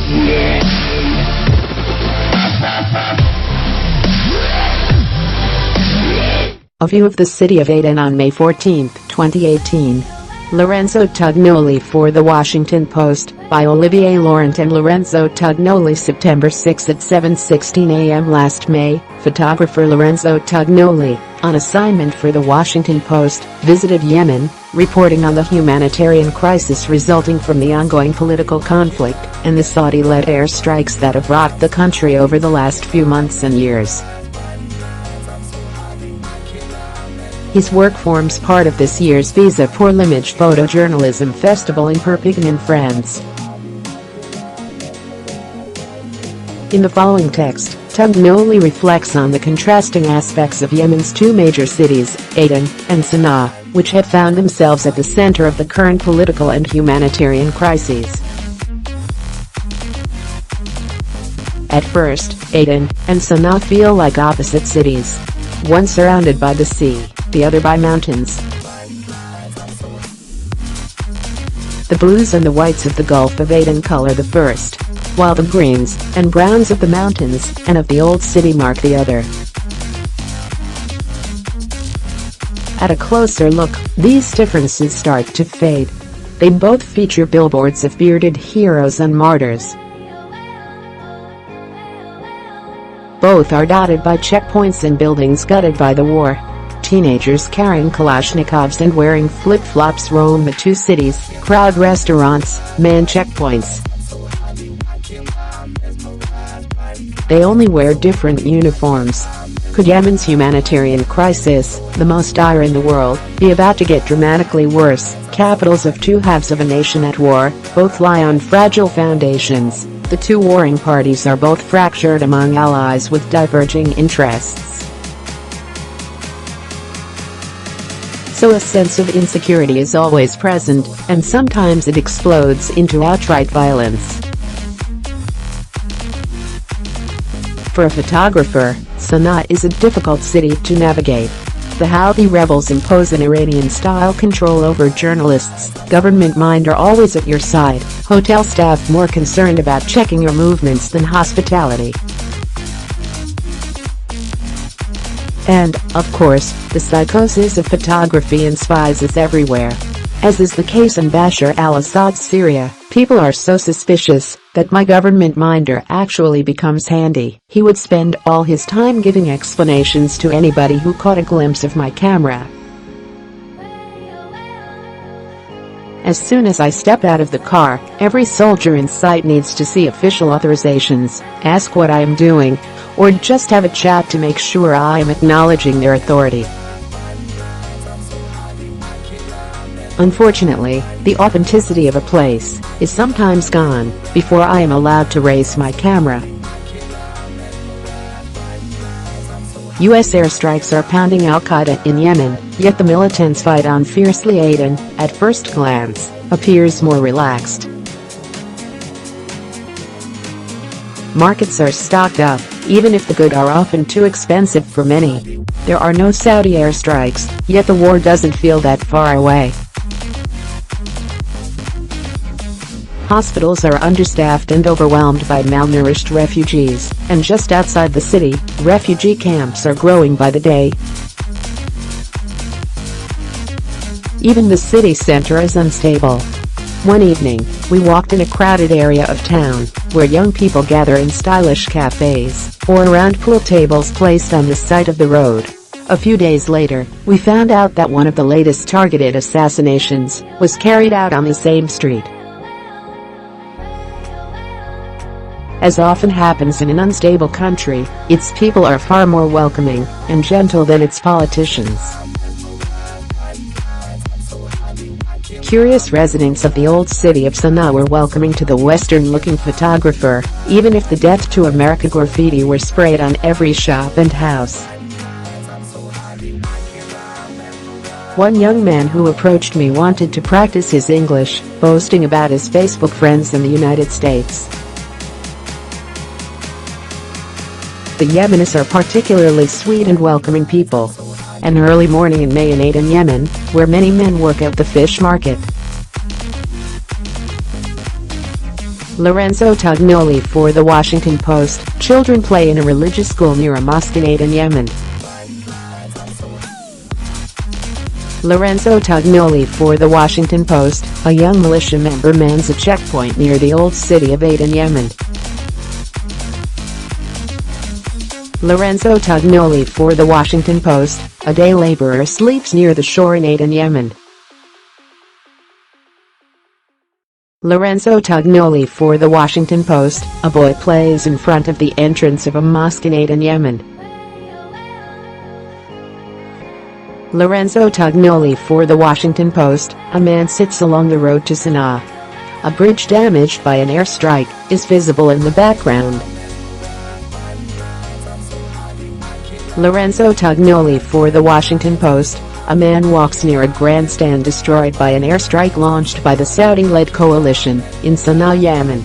A view of the city of Aden on May 14, 2018. Lorenzo Tugnoli for The Washington Post, by Olivier, Laurent and Lorenzo Tugnoli. September 6 at 7:16 a.m. Last May, photographer Lorenzo Tugnoli, on assignment for The Washington Post, visited Yemen, reporting on the humanitarian crisis resulting from the ongoing political conflict and the Saudi-led airstrikes that have rocked the country over the last few months and years. His work forms part of this year's Visa pour l'Image photojournalism festival in Perpignan, France. In the following text, Tugnoli reflects on the contrasting aspects of Yemen's two major cities, Aden and Sanaa, which have found themselves at the center of the current political and humanitarian crises. At first, Aden and Sanaa feel like opposite cities. One surrounded by the sea, the other by mountains. The blues and the whites of the Gulf of Aden color the first, while the greens and browns of the mountains and of the old city mark the other. At a closer look, these differences start to fade. They both feature billboards of bearded heroes and martyrs. Both are dotted by checkpoints and buildings gutted by the war. Teenagers carrying Kalashnikovs and wearing flip-flops roam the two cities, crowd restaurants, man checkpoints. They only wear different uniforms. Could Yemen's humanitarian crisis, the most dire in the world, be about to get dramatically worse? Capitals of two halves of a nation at war, both lie on fragile foundations. The two warring parties are both fractured among allies with diverging interests. So a sense of insecurity is always present, and sometimes it explodes into outright violence. For a photographer, Sanaa is a difficult city to navigate. The Houthi rebels impose an Iranian-style control over journalists, government mind are always at your side, hotel staff more concerned about checking your movements than hospitality. And, of course, the psychosis of photography and spies is everywhere. As is the case in Bashar al-Assad's Syria, people are so suspicious that my government minder actually becomes handy. He would spend all his time giving explanations to anybody who caught a glimpse of my camera. As soon as I step out of the car, every soldier in sight needs to see official authorizations, ask what I am doing, or just have a chat to make sure I am acknowledging their authority. Unfortunately, the authenticity of a place is sometimes gone before I am allowed to raise my camera. U.S. airstrikes are pounding al-Qaeda in Yemen, yet the militants fight on fiercely. Aden, at first glance, appears more relaxed. Markets are stocked up, even if the goods are often too expensive for many. There are no Saudi airstrikes, yet the war doesn't feel that far away. Hospitals are understaffed and overwhelmed by malnourished refugees, and just outside the city, refugee camps are growing by the day. Even the city center is unstable. One evening, we walked in a crowded area of town, where young people gather in stylish cafes, or around pool tables placed on the side of the road. A few days later, we found out that one of the latest targeted assassinations was carried out on the same street. As often happens in an unstable country, its people are far more welcoming and gentle than its politicians. Curious residents of the old city of Sanaa were welcoming to the Western-looking photographer, even if the Death to America graffiti were sprayed on every shop and house. One young man who approached me wanted to practice his English, boasting about his Facebook friends in the United States. The Yemenis are particularly sweet and welcoming people. An early morning in May in Aden, Yemen, where many men work at the fish market. Lorenzo Tugnoli for The Washington Post. Children play in a religious school near a mosque in Aden, Yemen. Lorenzo Tugnoli for The Washington Post. A young militia member mans a checkpoint near the old city of Aden, Yemen. Lorenzo Tugnoli for The Washington Post. A day laborer sleeps near the shore in Aden, Yemen. Lorenzo Tugnoli for The Washington Post. A boy plays in front of the entrance of a mosque in Aden, Yemen. Lorenzo Tugnoli for The Washington Post. A man sits along the road to Sanaa. A bridge damaged by an airstrike is visible in the background. Lorenzo Tugnoli for The Washington Post. A man walks near a grandstand destroyed by an airstrike launched by the Saudi-led coalition in Sanaa, Yemen.